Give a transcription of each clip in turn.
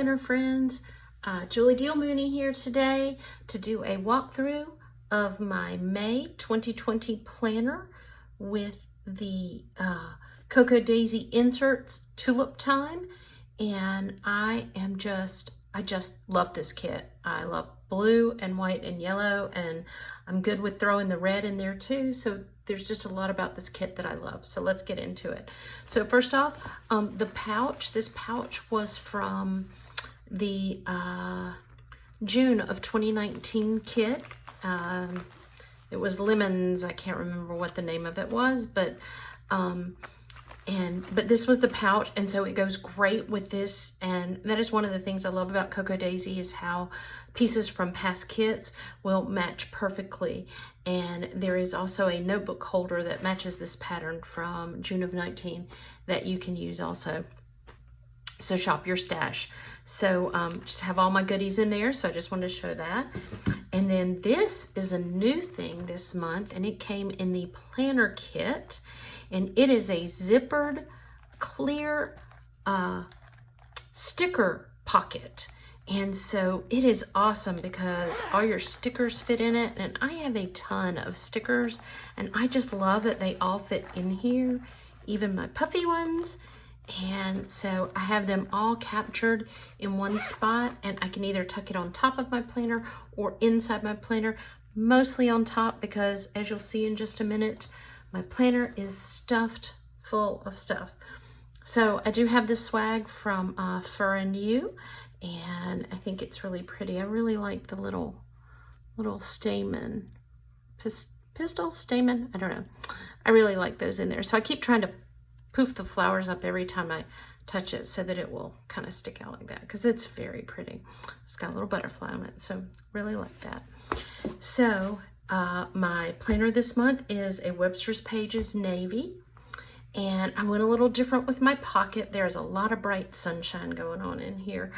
planner friends. Julie Deal Mooney here today to do a walkthrough of my May 2020 planner with the Cocoa Daisy inserts Tulip Time. And I just love this kit. I love blue and white and yellow, and I'm good with throwing the red in there too. So there's just a lot about this kit that I love. So let's get into it. So first off, the pouch. This pouch was from the June of 2019 kit. It was Lemons. I can't remember what the name of it was, but this was the pouch, and so it goes great with this. And that is one of the things I love about Cocoa Daisy, is how pieces from past kits will match perfectly. And there is also a notebook holder that matches this pattern from June of 19 that you can use also. So shop your stash. So just have all my goodies in there. So I just wanted to show that. And then this is a new thing this month, and it came in the planner kit. And it is a zippered clear sticker pocket. And so it is awesome because all your stickers fit in it. And I have a ton of stickers, and I just love that they all fit in here, even my puffy ones. And so I have them all captured in one spot, and I can either tuck it on top of my planner or inside my planner, mostly on top, because as you'll see in just a minute, my planner is stuffed full of stuff. So I do have this swag from Fur and You, and I think it's really pretty. I really like the little stamen, pistil stamen, I don't know. I really like those in there. So I keep trying to poof the flowers up every time I touch it so that it will kind of stick out like that, because it's very pretty. It's got a little butterfly on it, so really like that. So my planner this month is a Websters Pages Navy, and I went a little different with my pocket. There's a lot of bright sunshine going on in here.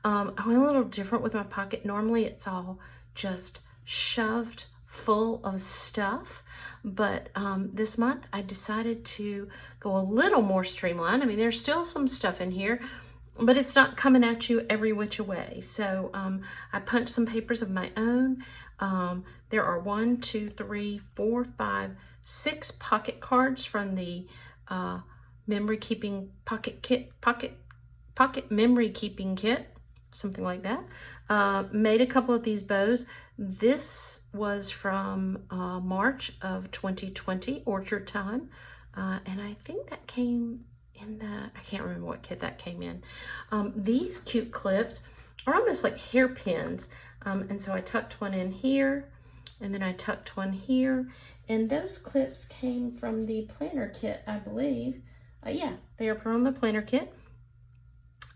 I went a little different with my pocket. Normally it's all just shoved full of stuff, but this month I decided to go a little more streamlined. I mean, there's still some stuff in here, but it's not coming at you every which way. So I punched some papers of my own. There are 1, 2, 3, 4, 5, 6 pocket cards from the memory keeping pocket memory keeping kit, something like that. Made a couple of these bows. This was from March of 2020, Orchard Time, and I think that came in the, I can't remember what kit that came in. These cute clips are almost like hairpins, and so I tucked one in here, and then I tucked one here, and those clips came from the planner kit, I believe. Yeah, they are from the planner kit.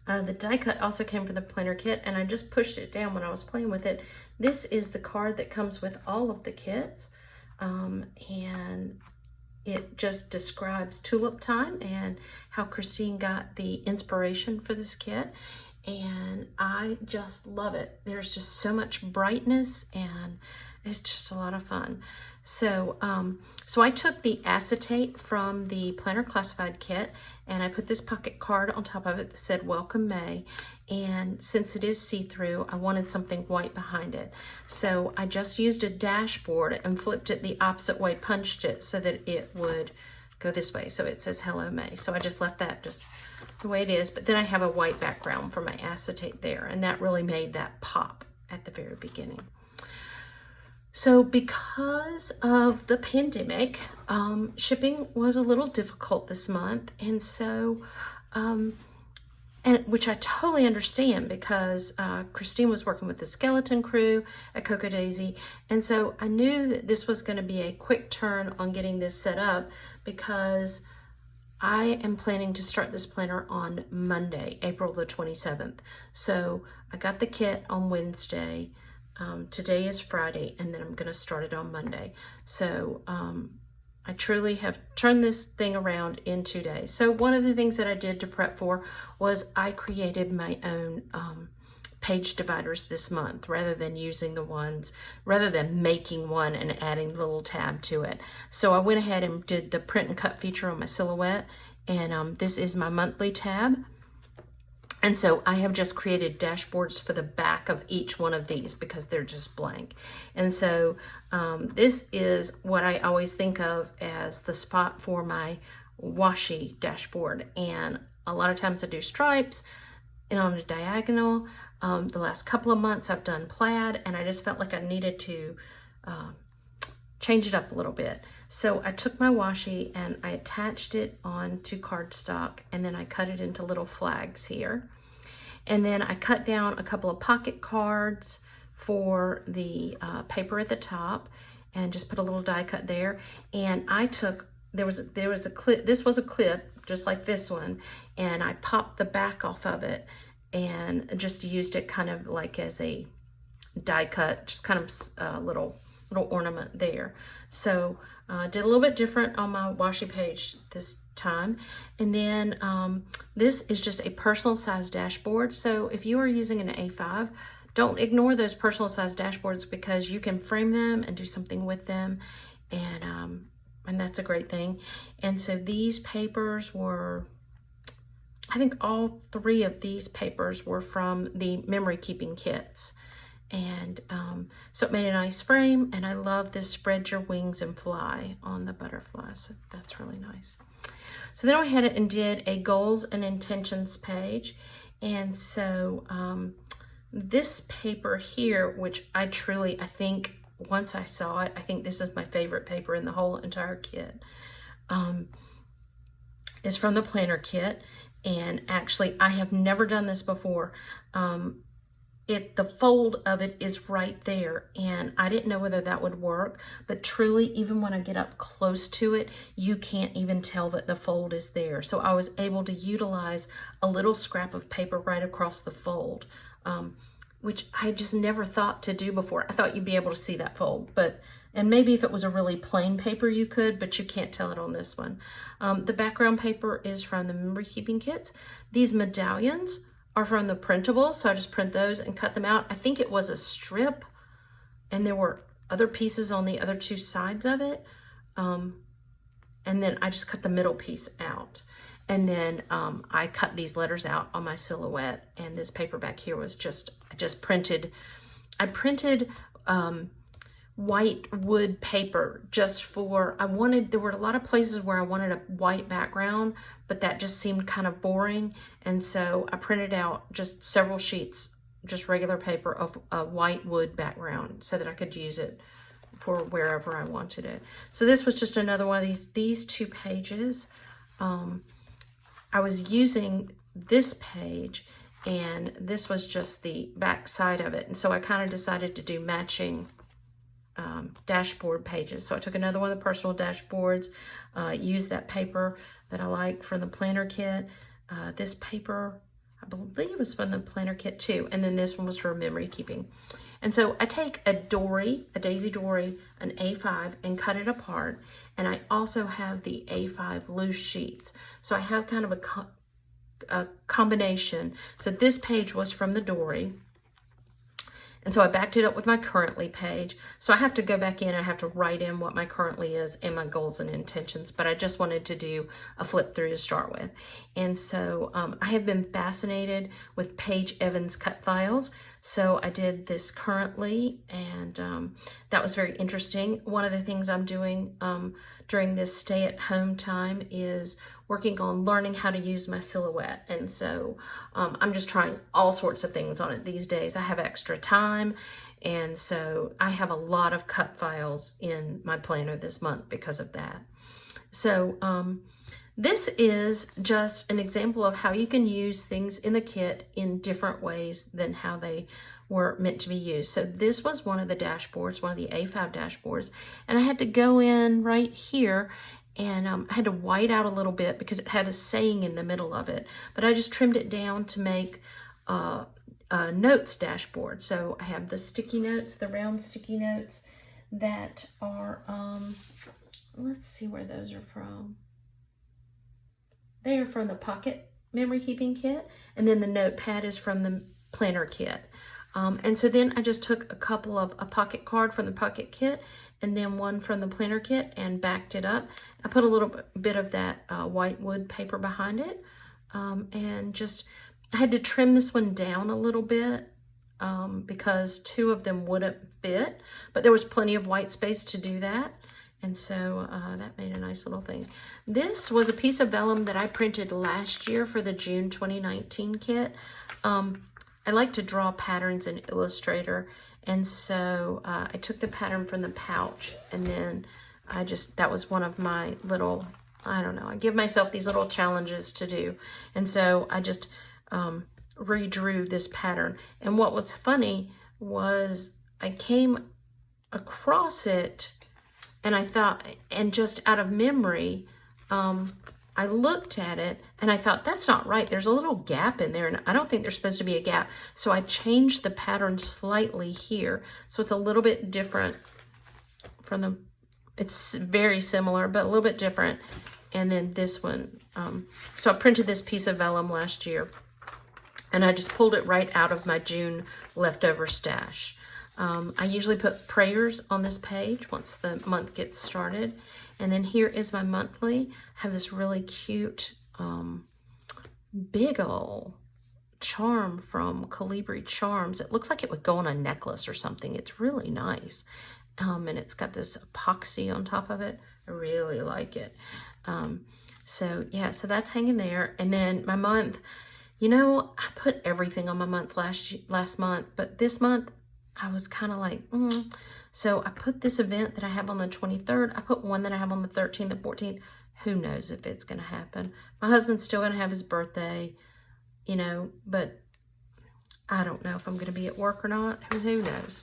The die cut also came from the planner kit, and I just pushed it down when I was playing with it. This is the card that comes with all of the kits, and it just describes Tulip Time and how Christine got the inspiration for this kit, and I just love it. There's just so much brightness, and it's just a lot of fun. So, so I took the acetate from the Planner Classified kit, and I put this pocket card on top of it that said Welcome May. And since it is see-through, I wanted something white behind it. So I just used a dashboard and flipped it the opposite way, punched it so that it would go this way. So it says Hello May. So I just left that just the way it is. But then I have a white background for my acetate there, and that really made that pop at the very beginning. So because of the pandemic, shipping was a little difficult this month. And so, which I totally understand, because Christine was working with the skeleton crew at Cocoa Daisy. And so I knew that this was going to be a quick turn on getting this set up, because I am planning to start this planner on Monday, April the 27th. So I got the kit on Wednesday. Today is Friday, and then I'm going to start it on Monday. So I truly have turned this thing around in 2 days. So one of the things that I did to prep for was I created my own page dividers this month, rather than making one and adding the little tab to it. So I went ahead and did the print and cut feature on my silhouette, and this is my monthly tab. And so I have just created dashboards for the back of each one of these because they're just blank. And so this is what I always think of as the spot for my washi dashboard. And a lot of times I do stripes and on a diagonal. The last couple of months I've done plaid, and I just felt like I needed to change it up a little bit. So I took my washi and I attached it onto cardstock, and then I cut it into little flags here. And then I cut down a couple of pocket cards for the paper at the top, and just put a little die cut there. And I took, there was a clip, this was a clip just like this one, and I popped the back off of it and just used it kind of like as a die cut, just kind of a little ornament there. So did a little bit different on my washi page this time. And then this is just a personal size dashboard. So if you are using an A5, don't ignore those personal size dashboards, because you can frame them and do something with them. And that's a great thing. And so these papers were, I think all 3 of these papers were from the memory keeping kits. And so it made a nice frame, and I love this spread your wings and fly on the butterfly. So that's really nice. So then I went ahead and did a goals and intentions page. And so this paper here, which I think once I saw it, I think this is my favorite paper in the whole entire kit, is from the planner kit. And actually, I have never done this before. The fold of it is right there, and I didn't know whether that would work, but truly, even when I get up close to it, you can't even tell that the fold is there. So I was able to utilize a little scrap of paper right across the fold, which I just never thought to do before. I thought you'd be able to see that fold, and maybe if it was a really plain paper you could, but you can't tell it on this one. The background paper is from the memory keeping kits. These medallions are from the printable, so I just print those and cut them out. I think it was a strip, and there were other pieces on the other 2 sides of it. And then I just cut the middle piece out. And then I cut these letters out on my silhouette, and this paper back here was I printed white wood paper just for, there were a lot of places where I wanted a white background, but that just seemed kind of boring. And so I printed out just several sheets, just regular paper of a white wood background so that I could use it for wherever I wanted it. So this was just another one of these 2 pages. I was using this page, and this was just the back side of it. And so I kind of decided to do matching dashboard pages. So I took another one of the personal dashboards, used that paper that I like from the planner kit. This paper, I believe, was from the planner kit too. And then this one was for memory keeping. And so I take a Daisy Dory, an A5, and cut it apart. And I also have the A5 loose sheets. So I have kind of a combination. So this page was from the Dory. And so I backed it up with my currently page. So I have to go back in, I have to write in what my currently is and my goals and intentions, but I just wanted to do a flip through to start with. And so I have been fascinated with Paige Evans cut files. So I did this currently, and that was very interesting. One of the things I'm doing during this stay-at-home time is working on learning how to use my silhouette. And so I'm just trying all sorts of things on it these days. I have extra time, and so I have a lot of cut files in my planner this month because of that. So this is just an example of how you can use things in the kit in different ways than how they were meant to be used. So this was one of the dashboards, one of the A5 dashboards, and I had to go in right here, and I had to white out a little bit because it had a saying in the middle of it, but I just trimmed it down to make a notes dashboard. So I have the sticky notes, the round sticky notes that are, let's see where those are from. They are from the Pocket Memory Keeping Kit, and then the notepad is from the Planner Kit. And so then I just took a pocket card from the Pocket Kit and then one from the Planner Kit and backed it up. I put a little bit of that white wood paper behind it, and just I had to trim this one down a little bit because 2 of them wouldn't fit, but there was plenty of white space to do that. And so that made a nice little thing. This was a piece of vellum that I printed last year for the June 2019 kit. I like to draw patterns in Illustrator. And so I took the pattern from the pouch, and then that was one of my little, I don't know, I give myself these little challenges to do. And so I just redrew this pattern. And what was funny was I came across it, and I thought, and just out of memory, I looked at it and I thought, that's not right. There's a little gap in there, and I don't think there's supposed to be a gap. So I changed the pattern slightly here. So it's a little bit different from the, it's very similar, but a little bit different. And then this one, so I printed this piece of vellum last year, and I just pulled it right out of my June leftover stash. I usually put prayers on this page once the month gets started. And then here is my monthly. I have this really cute big ol' charm from Calibri Charms. It looks like it would go on a necklace or something. It's really nice. And it's got this epoxy on top of it. I really like it. So yeah, so that's hanging there. And then my month, you know, I put everything on my month last month, but this month I was kind of like, So I put this event that I have on the 23rd. I put one that I have on the 13th and 14th. Who knows if it's going to happen. My husband's still going to have his birthday, you know, but I don't know if I'm going to be at work or not. Who knows?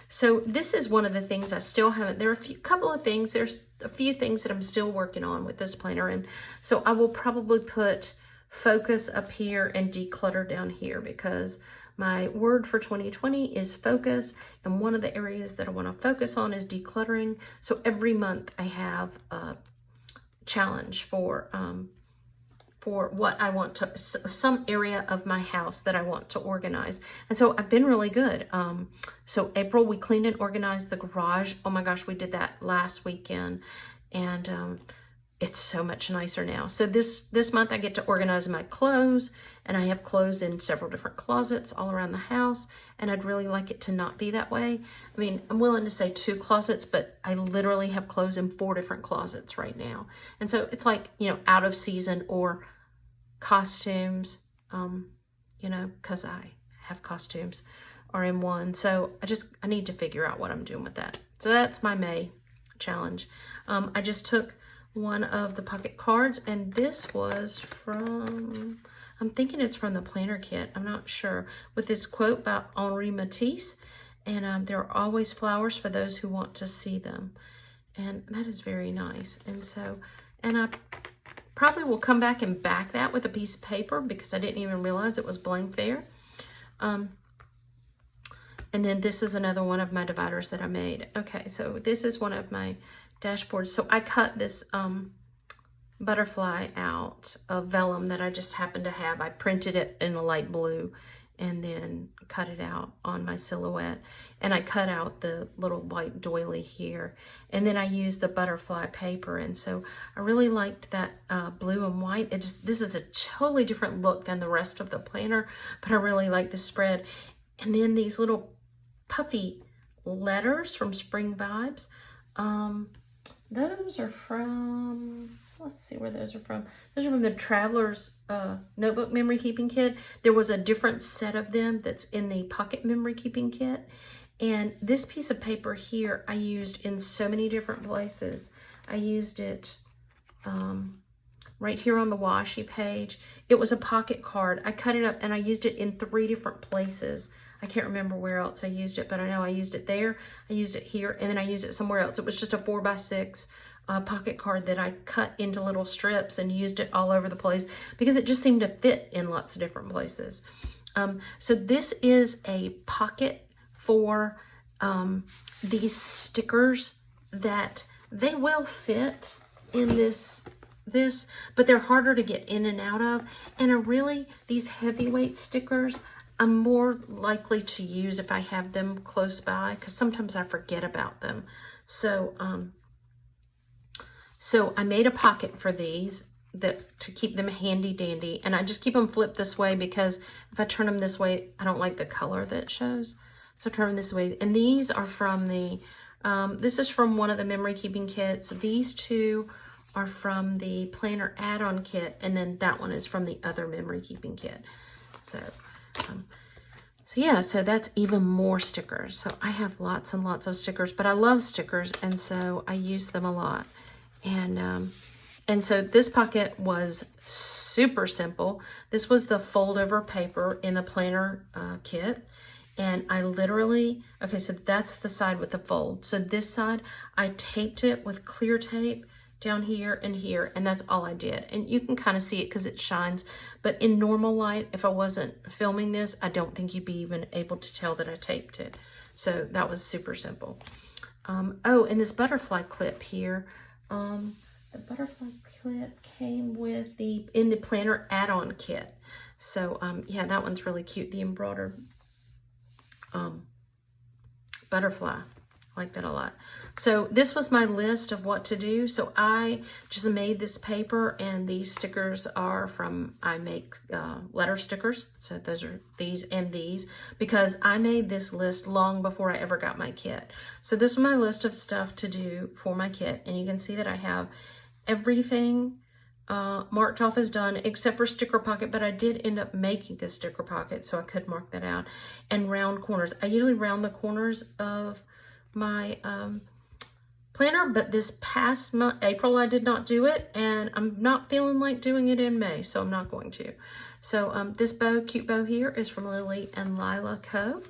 So this is one of the things I still haven't, there are couple of things, there's a few things that I'm still working on with this planner. And so I will probably put focus up here and declutter down here, because my word for 2020 is focus, and one of the areas that I want to focus on is decluttering. So every month I have a challenge for what I want to, some area of my house that I want to organize. And so I've been really good. So April, we cleaned and organized the garage. Oh my gosh, we did that last weekend. And it's so much nicer now. So this month I get to organize my clothes, and I have clothes in several different closets all around the house. And I'd really like it to not be that way. I mean, I'm willing to say 2 closets, but I literally have clothes in 4 different closets right now. And so it's like, you know, out of season or costumes, you know, because I have costumes, are in one. So I need to figure out what I'm doing with that. So that's my May challenge. I just took one of the pocket cards, and this was from, I'm thinking it's from the planner kit, I'm not sure, with this quote by Henri Matisse, and there are always flowers for those who want to see them. And that is very nice. And so, and I probably will come back and back that with a piece of paper, because I didn't even realize it was blank there. And then this is another one of my dividers that I made. Okay, so this is one of my dashboards. So I cut this butterfly out of vellum that I just happened to have. I printed it in a light blue and then cut it out on my silhouette. And I cut out the little white doily here. And then I used the butterfly paper. And so I really liked that blue and white. This is a totally different look than the rest of the planner, but I really like the spread. And then these little puffy letters from Spring Vibes. Those are from, let's see where those are from. Those are from the Traveler's Notebook Memory Keeping Kit. There was a different set of them that's in the Pocket Memory Keeping Kit. And this piece of paper here I used in so many different places. I used it right here on the washi page. It was a pocket card. I cut it up and I used it in 3 different places. I can't remember where else I used it, but I know I used it there, I used it here, and then I used it somewhere else. It was just a 4x6 pocket card that I cut into little strips and used it all over the place because it just seemed to fit in lots of different places. So this is a pocket for these stickers that they will fit in this, but they're harder to get in and out of. And these heavyweight stickers, I'm more likely to use if I have them close by, because sometimes I forget about them. So, so I made a pocket for these. to keep them handy dandy. And I just keep them flipped this way because if I turn them this way, I don't like the color that it shows. So turn them this way. And these are from the, this is from one of the memory keeping kits. These two are from the planner add-on kit. And then that one is from the other memory keeping kit. So, so yeah, so that's even more stickers. So I have lots and lots of stickers, but I love stickers. And so I use them a lot. And so this pocket was super simple. This was the fold over paper in the planner kit. And I literally, okay, so that's the side with the fold. So this side, I taped it with clear tape down here and here, and that's all I did. And you can kind of see it because it shines. But in normal light, if I wasn't filming this, I don't think you'd be even able to tell that I taped it. So that was super simple. Oh, and this butterfly clip here, the butterfly clip came with in the planner add-on kit. So yeah, that one's really cute. The embroidered butterfly. I like that a lot. So this was my list of what to do. So I just made this paper, and these stickers are from, I make letter stickers. So those are these and these, because I made this list long before I ever got my kit. So this is my list of stuff to do for my kit. And you can see that I have everything marked off as done except for sticker pocket, but I did end up making this sticker pocket, so I could mark that out. And round corners. I usually round the corners of my planner, but this past month, April, I did not do it, and I'm not feeling like doing it in May, so I'm not going to. So this bow, cute bow here, is from Lily and Lila Co.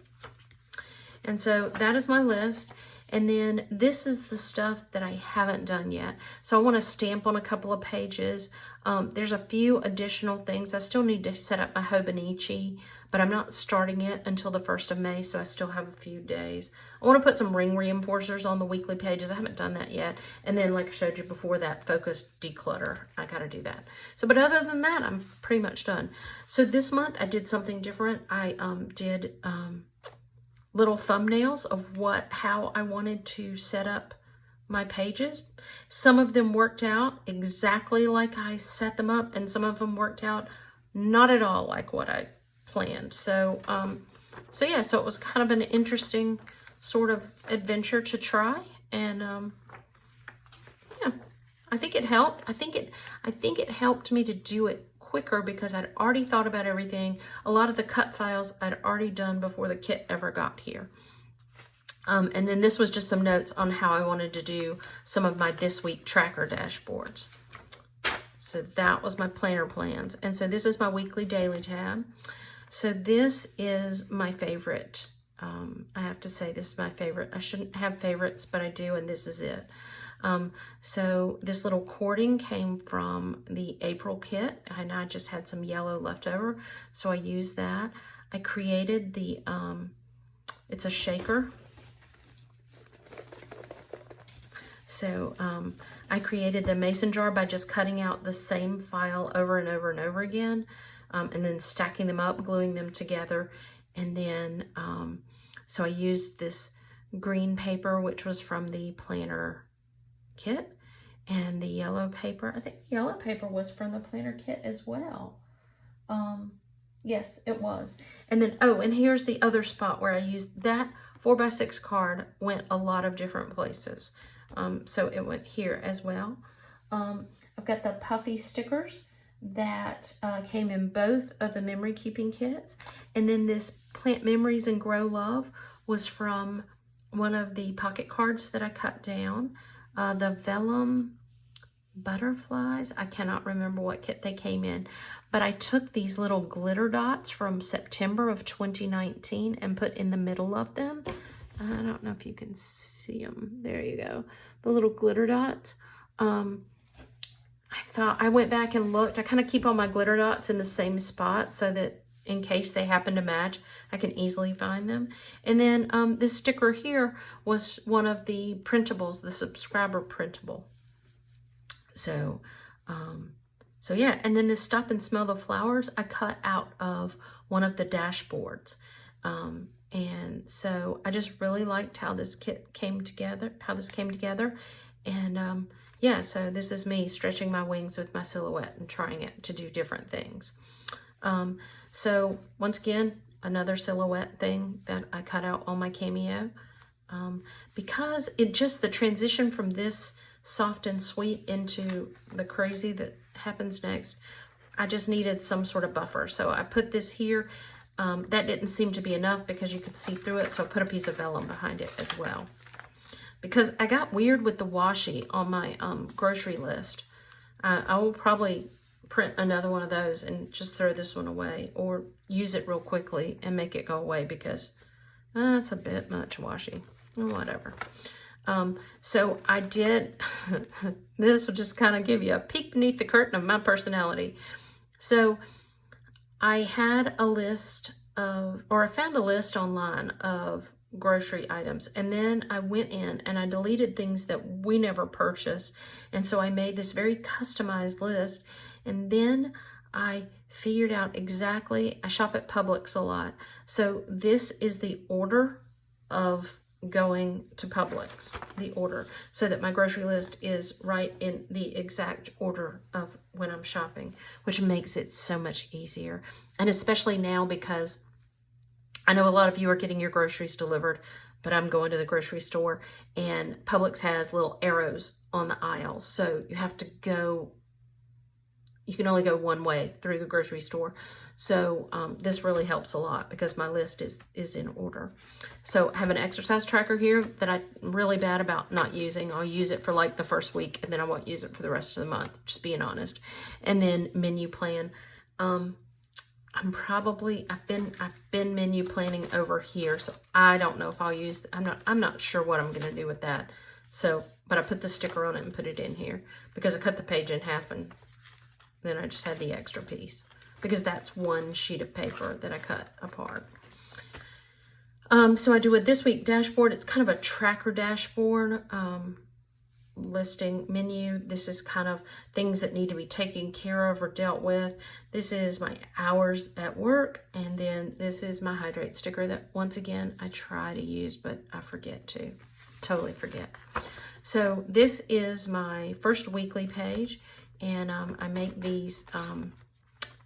And so that is my list. And then this is the stuff that I haven't done yet. So I want to stamp on a couple of pages. There's a few additional things. I still need to set up my Hobonichi, but I'm not starting it until the 1st of May, so I still have a few days. I want to put some ring reinforcers on the weekly pages. I haven't done that yet. And then, like I showed you before, that focus declutter. I got to do that. So, but other than that, I'm pretty much done. So this month I did something different. I did little thumbnails of how I wanted to set up my pages. Some of them worked out exactly like I set them up, and some of them worked out not at all like what I planned. So, so yeah, so it was kind of an interesting sort of adventure to try, and yeah, I think it helped. I think it helped me to do it quicker because I'd already thought about everything. A lot of the cut files I'd already done before the kit ever got here. And then this was just some notes on how I wanted to do some of my this week tracker dashboards. So that was my planner plans. And so this is my weekly daily tab. So this is my favorite. I have to say this is my favorite. I shouldn't have favorites, but I do, and this is it. So this little cording came from the April kit, and I just had some yellow left over, so I used that. I created the, it's a shaker. So I created the mason jar by just cutting out the same file over and over and over again, and then stacking them up, gluing them together. And then, so I used this green paper, which was from the planner kit, and the yellow paper. I think the yellow paper was from the planner kit as well. Yes, it was. And then, oh, and here's the other spot where I used that 4x6 card. Went a lot of different places. So it went here as well. I've got the puffy stickers that came in both of the memory keeping kits. And then this Plant Memories and Grow Love was from one of the pocket cards that I cut down. The vellum butterflies, I cannot remember what kit they came in, but I took these little glitter dots from September of 2019 and put in the middle of them. I don't know if you can see them. There you go. The little glitter dots. I went back and looked. I kind of keep all my glitter dots in the same spot so that in case they happen to match, I can easily find them. And then this sticker here was one of the printables, the subscriber printable. So, so yeah, and then this Stop and Smell the Flowers, I cut out of one of the dashboards. And so I just really liked how this kit came together, And yeah, yeah, so this is me stretching my wings with my silhouette and trying it to do different things. So once again, another silhouette thing that I cut out on my Cameo. Because it just, the transition from this soft and sweet into the crazy that happens next, I just needed some sort of buffer. So I put this here. That didn't seem to be enough because you could see through it. So I put a piece of vellum behind it as well. Because I got weird with the washi on my grocery list. I will probably print another one of those and just throw this one away, or use it real quickly and make it go away because it's a bit much washi. Whatever. So I did, this will just kind of give you a peek beneath the curtain of my personality. So I had a list of, or I found a list online of grocery items, and then I went in and I deleted things that we never purchased, and so I made this very customized list, and then I figured out exactly, I shop at Publix a lot, so this is the order of going to Publix, the order, so that my grocery list is right in the exact order of when I'm shopping, which makes it so much easier. And especially now, because I know a lot of you are getting your groceries delivered, but I'm going to the grocery store, and Publix has little arrows on the aisles. So you have to go, you can only go one way through the grocery store. So this really helps a lot because my list is in order. So I have an exercise tracker here that I'm really bad about not using. I'll use it for like the first week, and then I won't use it for the rest of the month, just being honest. And then menu plan. I've been menu planning over here, so I don't know if I'll use, I'm not sure what I'm gonna do with that. So, but I put the sticker on it and put it in here because I cut the page in half, and then I just had the extra piece because that's one sheet of paper that I cut apart. So I do a this week dashboard. It's kind of a tracker dashboard, listing menu. This is kind of things that need to be taken care of or dealt with. This is my hours at work, and then this is my hydrate sticker that once again I try to use, but I forget to, totally forget. So this is my first weekly page, and I make these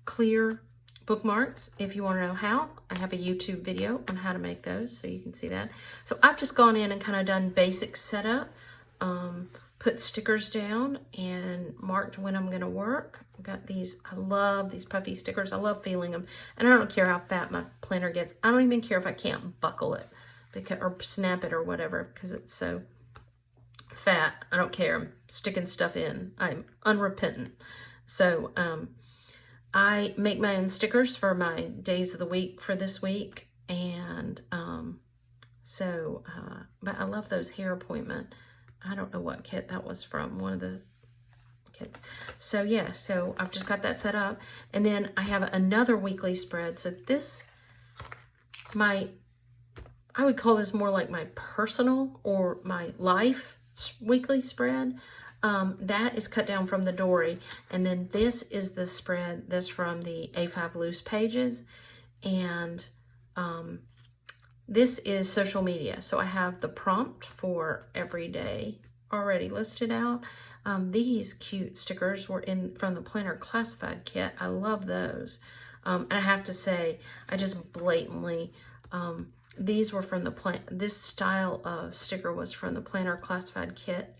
clear bookmarks. If you want to know how, I have a YouTube video on how to make those, so you can see that. So I've just gone in and kind of done basic setup, put stickers down and marked when I'm going to work. I've got these, I love these puffy stickers. I love feeling them, and I don't care how fat my planner gets. I don't even care if I can't buckle it because, or snap it or whatever, because it's so fat. I don't care. I'm sticking stuff in. I'm unrepentant. So I make my own stickers for my days of the week for this week. And but I love those hair appointment. I don't know what kit that was from, one of the kits. So yeah, so I've just got that set up. And then I have another weekly spread. So this, I would call this more like my personal or my life weekly spread. That is cut down from the Dory. And then this is the spread that's from the A5 Loose Pages. And this is social media. So I have the prompt for every day already listed out. These cute stickers were from the Planner Classified kit. I love those. And I have to say, I just blatantly, these were from this style of sticker was from the Planner Classified kit.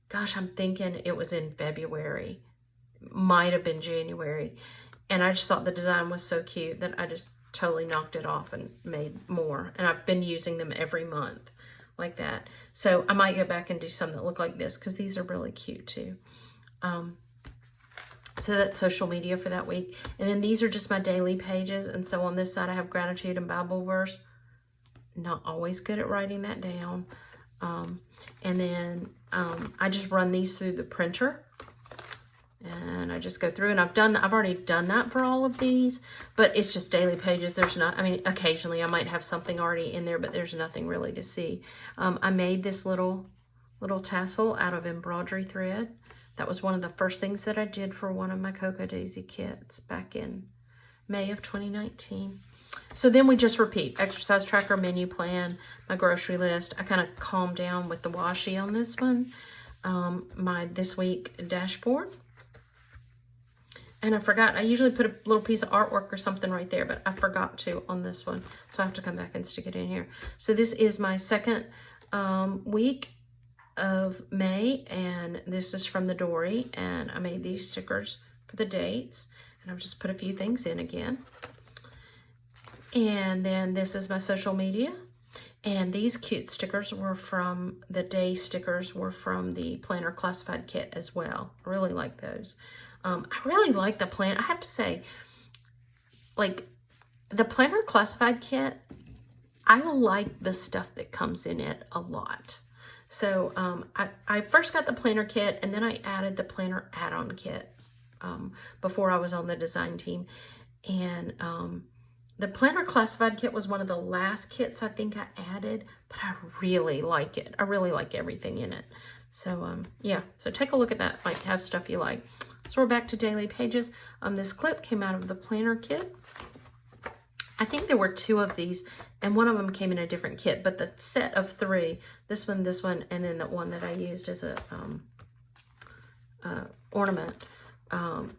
Gosh, I'm thinking it was in February. Might have been January. And I just thought the design was so cute that I just totally knocked it off and made more. And I've been using them every month like that. So I might go back and do some that look like this because these are really cute too. So that's social media for that week. And then these are just my daily pages. And so on this side I have gratitude and Bible verse. Not always good at writing that down. And then I just run these through the printer. And I just go through, and I've already done that for all of these, but it's just daily pages. There's not, I mean, occasionally I might have something already in there, but there's nothing really to see. I made this little tassel out of embroidery thread. That was one of the first things that I did for one of my Cocoa Daisy kits back in May of 2019. So then we just repeat: exercise tracker, menu plan, my grocery list. I kind of calmed down with the washi on this one. my this week dashboard. And I forgot, I usually put a little piece of artwork or something right there, but I forgot to on this one. So I have to come back and stick it in here. So this is my second week of May, and this is from the Dory, and I made these stickers for the dates, and I've just put a few things in again. And then this is my social media, and these cute stickers were from, the day stickers were from the Planner Classified Kit as well. I really like those. I really like the plan. I have to say, like, the Planner Classified Kit, I like the stuff that comes in it a lot. So I first got the planner kit, and then I added the planner add-on kit before I was on the design team. And the Planner Classified Kit was one of the last kits I think I added, but I really like it. I really like everything in it. So yeah, so take a look at that, like have stuff you like. So we're back to daily pages. This clip came out of the planner kit. I think there were 2 of these, and one of them came in a different kit, but the set of 3, this one, and then the one that I used as a ornament,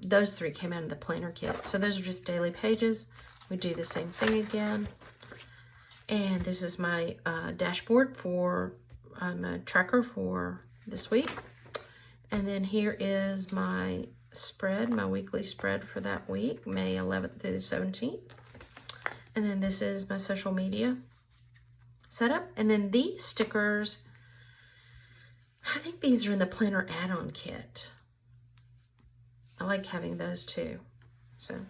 those 3 came out of the planner kit. So those are just daily pages. We do the same thing again. And this is my dashboard for my tracker for this week. And then here is my spread, my weekly spread for that week, May 11th through the 17th. And then this is my social media setup. And then these stickers, I think these are in the planner add-on kit. I like having those too. So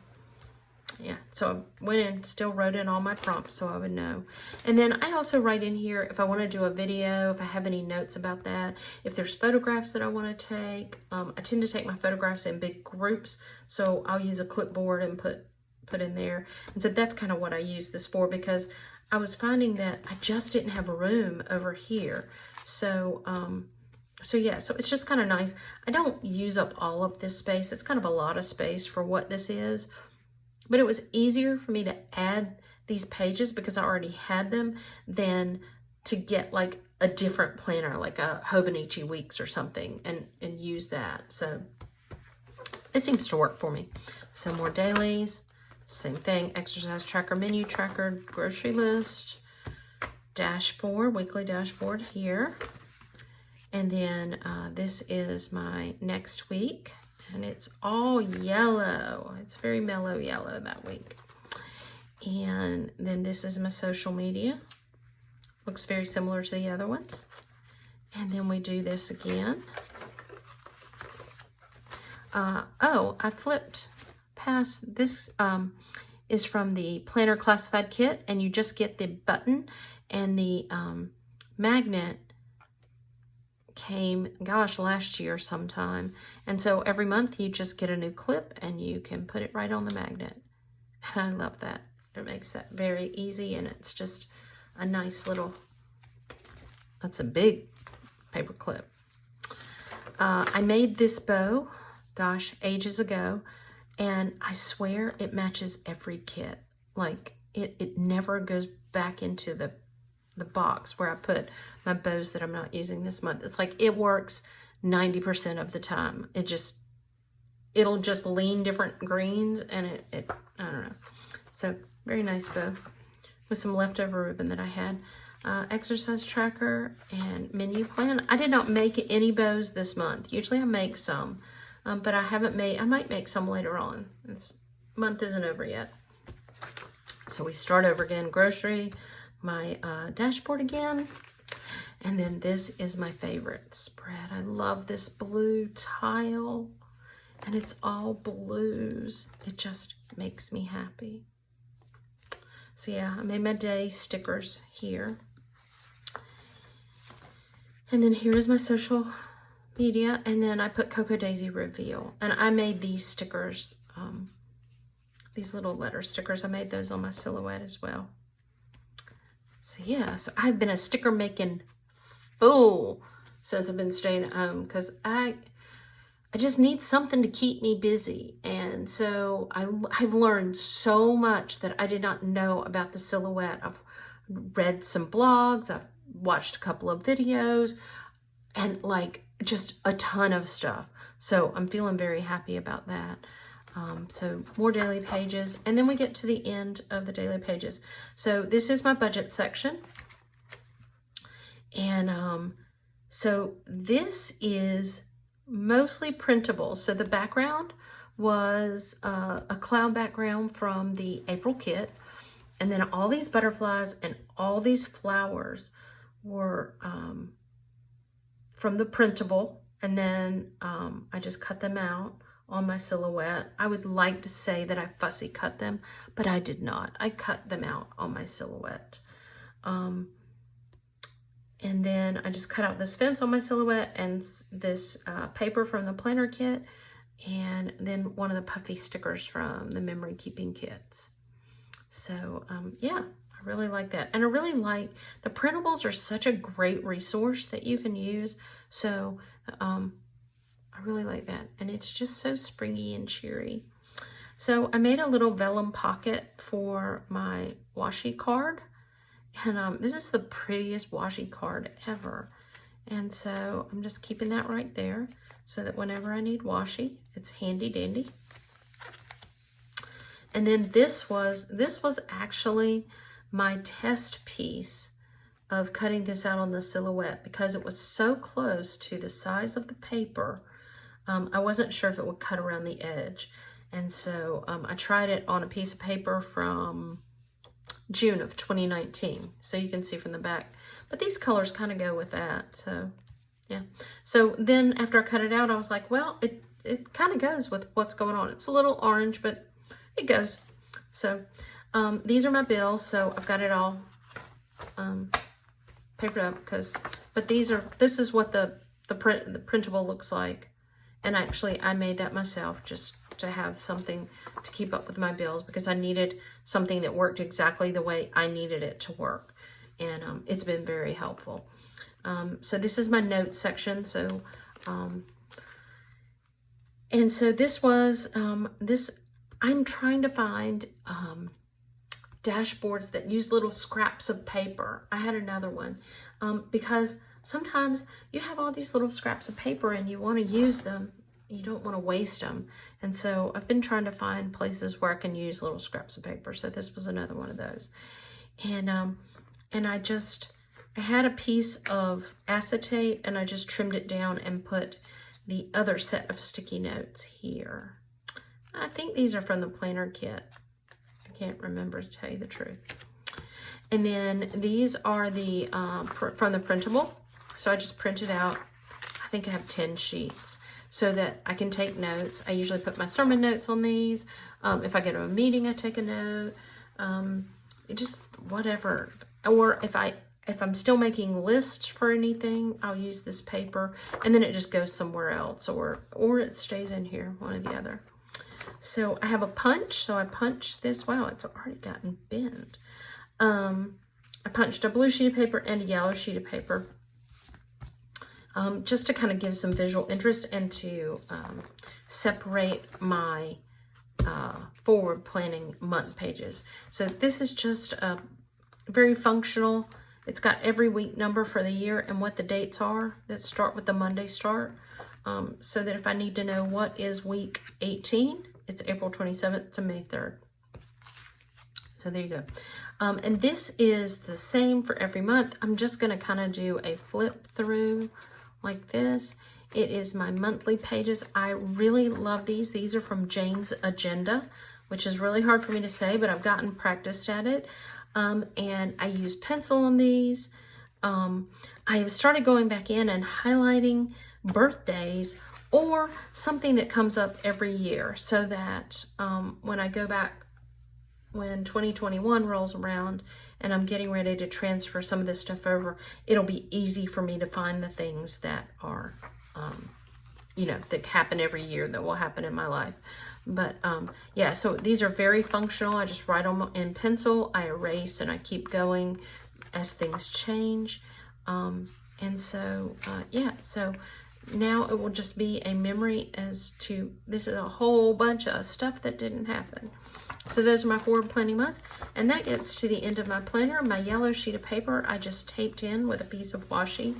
yeah, so I went in, still wrote in all my prompts so I would know. And then I also write in here if I want to do a video, if I have any notes about that, if there's photographs that I want to take. I tend to take my photographs in big groups, so I'll use a clipboard and put in there. And so that's kind of what I use this for, because I was finding that I just didn't have room over here. So yeah, so it's just kind of nice. I don't use up all of this space. It's kind of a lot of space for what this is. But it was easier for me to add these pages because I already had them than to get like a different planner, like a Hobonichi Weeks or something, and use that. So it seems to work for me. So more dailies, same thing, exercise tracker, menu tracker, grocery list, dashboard, weekly dashboard here. And then this is my next week. And it's all yellow. It's very mellow yellow that week. And then this is my social media. Looks very similar to the other ones. And then we do this again. Oh, I flipped past. This is from the Planner Classified Kit, and you just get the button, and the magnet came, gosh, last year sometime. And so every month you just get a new clip and you can put it right on the magnet. And I love that. It makes that very easy, and it's just a nice little, that's a big paper clip. I made this bow, gosh, ages ago, and I swear it matches every kit. Like it never goes back into the box where I put my bows that I'm not using this month. It's like it works 90% of the time. It'll just lean different greens, and it I don't know. So very nice bow with some leftover ribbon that I had. Exercise tracker and menu plan. I did not make any bows this month. Usually I make some, but I haven't made. I might make some later on. This month isn't over yet. So we start over again. Grocery, my dashboard again, and then this is my favorite spread. I love this blue tile, and it's all blues. It just makes me happy. So yeah, I made my day stickers here, and then here is my social media, and then I put Cocoa Daisy Reveal, and I made these stickers, these little letter stickers. I made those on my silhouette as well. So yeah, so I've been a sticker making fool since I've been staying at home, because I just need something to keep me busy. And so I've learned so much that I did not know about the silhouette. I've read some blogs, I've watched a couple of videos, and like just a ton of stuff. So I'm feeling very happy about that. So more daily pages, and then we get to the end of the daily pages. So this is my budget section. And so this is mostly printable. So the background was a cloud background from the April kit. And then all these butterflies and all these flowers were from the printable. And then I just cut them out on my silhouette. I would like to say that I fussy cut them, but I did not. I cut them out on my silhouette. And then I just cut out this fence on my silhouette and this paper from the planner kit, and then one of the puffy stickers from the memory keeping kits. So yeah, I really like that. And I really like, the printables are such a great resource that you can use. So I really like that. And it's just so springy and cheery. So I made a little vellum pocket for my washi card. And this is the prettiest washi card ever. And so I'm just keeping that right there so that whenever I need washi, it's handy dandy. And then this was actually my test piece of cutting this out on the silhouette, because it was so close to the size of the paper. I wasn't sure if it would cut around the edge. And so I tried it on a piece of paper from June of 2019. So you can see from the back. But these colors kind of go with that. So yeah. So then after I cut it out, I was like, well, it kind of goes with what's going on. It's a little orange, but it goes. So these are my bills. So I've got it all papered up, but this is what the printable looks like. And actually I made that myself just to have something to keep up with my bills, because I needed something that worked exactly the way I needed it to work. And it's been very helpful. So this is my notes section. So, and so this was, I'm trying to find dashboards that use little scraps of paper. I had another one because sometimes you have all these little scraps of paper and you want to use them. You don't want to waste them. And so I've been trying to find places where I can use little scraps of paper. So this was another one of those. And I had a piece of acetate and I just trimmed it down and put the other set of sticky notes here. I think these are from the planner kit. I can't remember, to tell you the truth. And then these are the from the printable. So I just printed out, I think I have 10 sheets so that I can take notes. I usually put my sermon notes on these. If I go to a meeting, I take a note. Just whatever. Or if I'm still making lists for anything, I'll use this paper, and then it just goes somewhere else, or it stays in here, one or the other. So I have a punch. So I punched this. Wow, it's already gotten bent. I punched a blue sheet of paper and a yellow sheet of paper, just to kind of give some visual interest and to separate my forward planning month pages. So this is just very functional. It's got every week number for the year and what the dates are that start with the Monday start. So that if I need to know what is week 18, it's April 27th to May 3rd. So there you go. And this is the same for every month. I'm just going to kind of do a flip through like this. It is my monthly pages. I really love these. These are from Jane's Agenda, which is really hard for me to say, but I've gotten practiced at it. And I use pencil on these. I have started going back in and highlighting birthdays or something that comes up every year, so that when I go back, when 2021 rolls around and I'm getting ready to transfer some of this stuff over, it'll be easy for me to find the things that are, that happen every year, that will happen in my life. But yeah, so these are very functional. I just write them in pencil, I erase, and I keep going as things change. And so, yeah, so now it will just be a memory as to, this is a whole bunch of stuff that didn't happen. So those are my forward planning months. And that gets to the end of my planner. My yellow sheet of paper, I just taped in with a piece of washi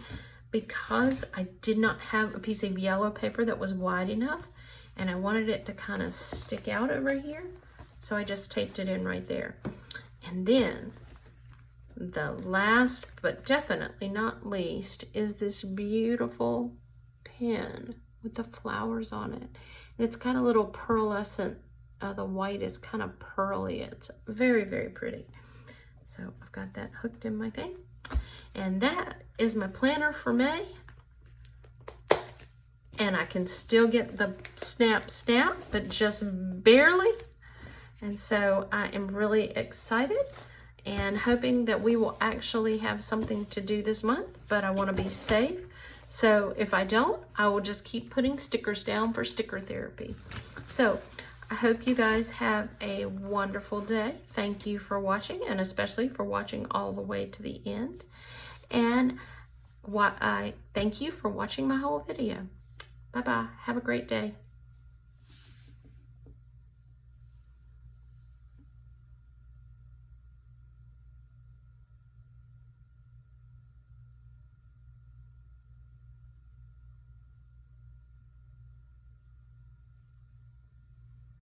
because I did not have a piece of yellow paper that was wide enough, and I wanted it to kind of stick out over here, so I just taped it in right there. And then the last but definitely not least is this beautiful pin with the flowers on it. And it's got a little pearlescent, the white is kind of pearly. It's very, very pretty. So I've got that hooked in my thing. And that is my planner for May. And I can still get the snap, but just barely. And so I am really excited and hoping that we will actually have something to do this month, but I want to be safe. So if I don't, I will just keep putting stickers down for sticker therapy. So I hope you guys have a wonderful day. Thank you for watching, and especially for watching all the way to the end. And I thank you for watching my whole video. Bye-bye. Have a great day.